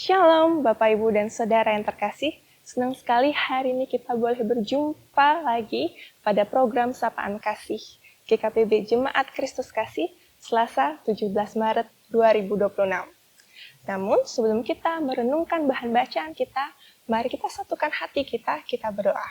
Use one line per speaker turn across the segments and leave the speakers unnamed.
Shalom Bapak Ibu dan Saudara yang terkasih. Senang sekali hari ini kita boleh berjumpa lagi pada program Sapaan Kasih GKPB Jemaat Kristus Kasih Selasa 17 Maret 2026. Namun sebelum kita merenungkan bahan bacaan kita, mari kita satukan hati kita berdoa.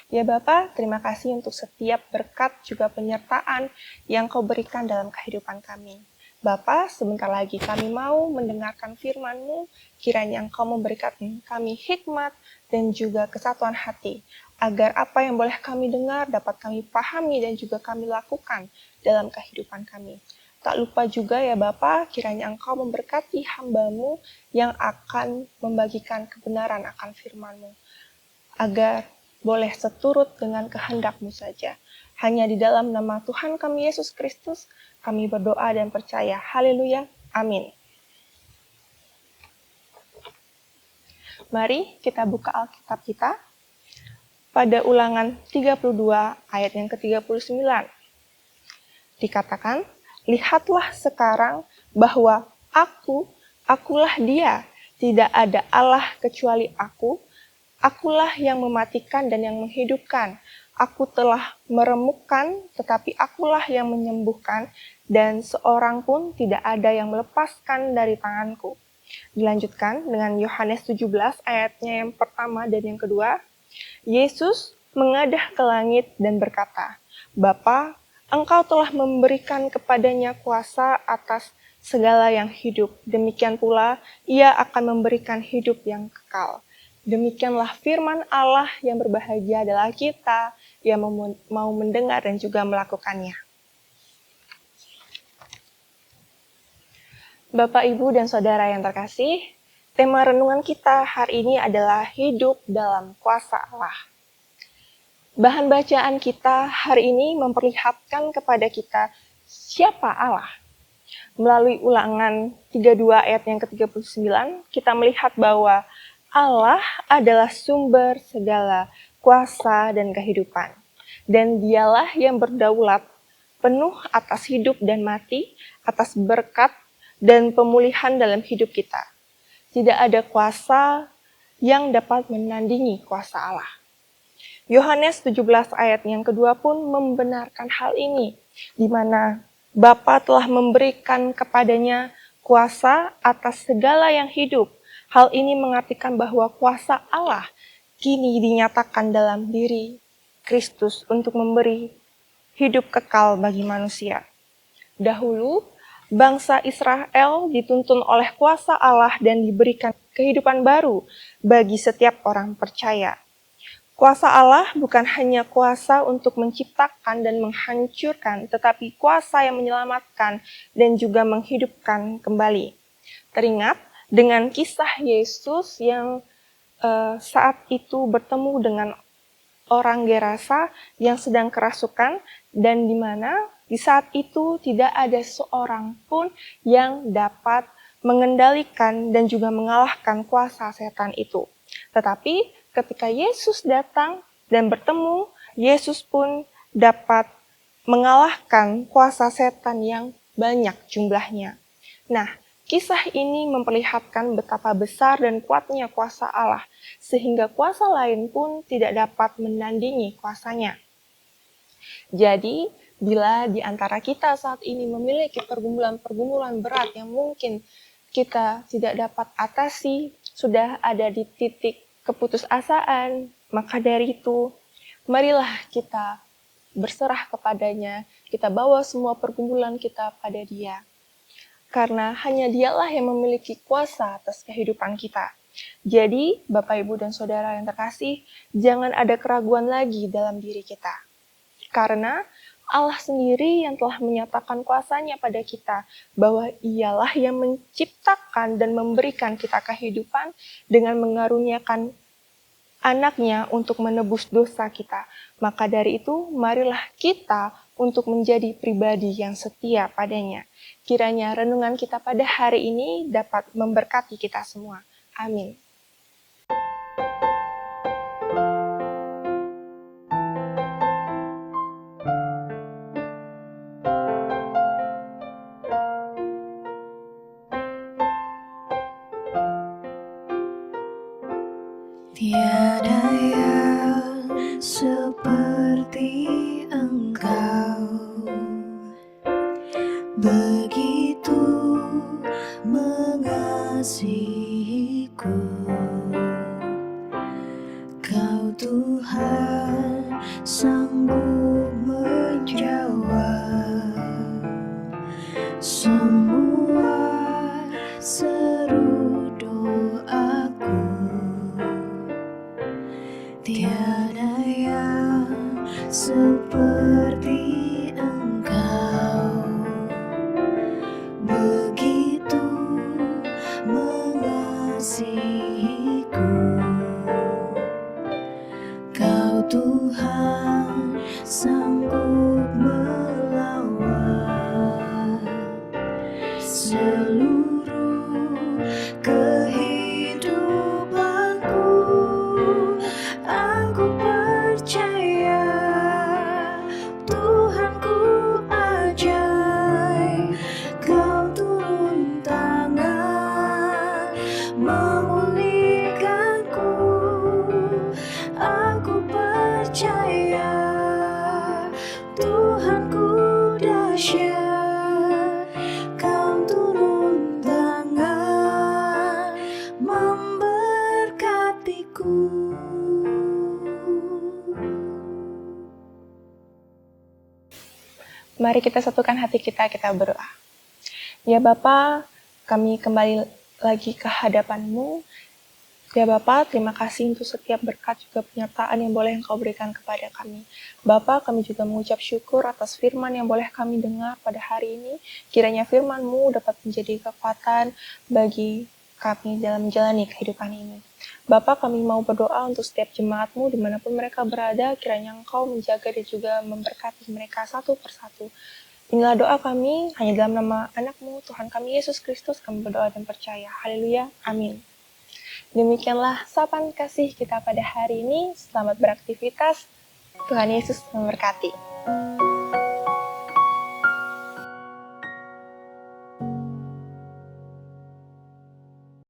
Ya Bapa, terima kasih untuk setiap berkat juga penyertaan yang Kau berikan dalam kehidupan kami. Bapa, sebentar lagi kami mau mendengarkan firman-Mu, kiranya Engkau memberikan kami hikmat dan juga kesatuan hati, agar apa yang boleh kami dengar dapat kami pahami dan juga kami lakukan dalam kehidupan kami. Tak lupa juga ya Bapa, kiranya Engkau memberkati hamba-Mu yang akan membagikan kebenaran akan firman-Mu, agar boleh seturut dengan kehendak-Mu saja. Hanya di dalam nama Tuhan kami Yesus Kristus, kami berdoa dan percaya. Haleluya. Amin. Mari kita buka Alkitab kita pada Ulangan 32 ayat yang ke-39. Dikatakan, lihatlah sekarang bahwa akulah Dia, tidak ada Allah kecuali Akulah yang mematikan dan yang menghidupkan. Aku telah meremukkan, tetapi akulah yang menyembuhkan, dan seorang pun tidak ada yang melepaskan dari tanganku. Dilanjutkan dengan Yohanes 17 ayatnya yang pertama dan yang kedua. Yesus mengadah ke langit dan berkata, Bapa, Engkau telah memberikan kepadanya kuasa atas segala yang hidup. Demikian pula, Ia akan memberikan hidup yang kekal. Demikianlah firman Allah, yang berbahagia adalah kita yang mau mendengar dan juga melakukannya. Bapak, Ibu, dan Saudara yang terkasih, tema renungan kita hari ini adalah hidup dalam kuasa Allah. Bahan bacaan kita hari ini memperlihatkan kepada kita siapa Allah. Melalui Ulangan 32 ayat yang ke-39, kita melihat bahwa Allah adalah sumber segala kuasa dan kehidupan. Dan Dialah yang berdaulat penuh atas hidup dan mati, atas berkat dan pemulihan dalam hidup kita. Tidak ada kuasa yang dapat menandingi kuasa Allah. Yohanes 17 ayat yang kedua pun membenarkan hal ini, di mana Bapa telah memberikan kepadanya kuasa atas segala yang hidup. Hal ini mengartikan bahwa kuasa Allah kini dinyatakan dalam diri Kristus untuk memberi hidup kekal bagi manusia. Dahulu, bangsa Israel dituntun oleh kuasa Allah dan diberikan kehidupan baru bagi setiap orang percaya. Kuasa Allah bukan hanya kuasa untuk menciptakan dan menghancurkan, tetapi kuasa yang menyelamatkan dan juga menghidupkan kembali. Teringat dengan kisah Yesus yang saat itu bertemu dengan orang Gerasa yang sedang kerasukan, dan di mana di saat itu tidak ada seorang pun yang dapat mengendalikan dan juga mengalahkan kuasa setan itu. Tetapi ketika Yesus datang dan bertemu, Yesus pun dapat mengalahkan kuasa setan yang banyak jumlahnya. Nah, kisah ini memperlihatkan betapa besar dan kuatnya kuasa Allah, sehingga kuasa lain pun tidak dapat menandingi kuasanya. Jadi, bila di antara kita saat ini memiliki pergumulan-pergumulan berat yang mungkin kita tidak dapat atasi, sudah ada di titik keputusasaan, maka dari itu, marilah kita berserah kepadanya, kita bawa semua pergumulan kita pada Dia. Karena hanya Dialah yang memiliki kuasa atas kehidupan kita. Jadi, Bapak, Ibu, dan Saudara yang terkasih, jangan ada keraguan lagi dalam diri kita. Karena Allah sendiri yang telah menyatakan kuasanya pada kita, bahwa Ialah yang menciptakan dan memberikan kita kehidupan dengan mengaruniakan Anaknya untuk menebus dosa kita. Maka dari itu, marilah kita untuk menjadi pribadi yang setia padanya. Kiranya renungan kita pada hari ini dapat memberkati kita semua. Amin.
begitu mengasihiku. Kau Tuhan sanggup menjawab semua seru doaku. Tiada yang seperti Engkau, begitu mengasihiku. Kau Tuhan sanggup melawat seluruh kehidupanku. Aku percaya Tuhanku ajaib. Kau turun tangan memulihkanku. Aku percaya Tuhanku dahsyat. Kau turun tangan memberkatiku.
Mari kita satukan hati kita berdoa. Ya Bapa, kami kembali lagi ke hadapan-Mu. Ya Bapa, terima kasih untuk setiap berkat juga penyertaan yang boleh Engkau berikan kepada kami. Bapa, kami juga mengucap syukur atas firman yang boleh kami dengar pada hari ini. Kiranya firman-Mu dapat menjadi kekuatan bagi kami dalam menjalani kehidupan ini. Bapa, kami mau berdoa untuk setiap jemaat-Mu dimanapun mereka berada, kiranya Engkau menjaga dan juga memberkati mereka satu persatu. Inilah doa kami, hanya dalam nama anak-Mu, Tuhan kami Yesus Kristus, kami berdoa dan percaya. Haleluya, amin. Demikianlah sapaan kasih kita pada hari ini. Selamat beraktivitas. Tuhan Yesus memberkati.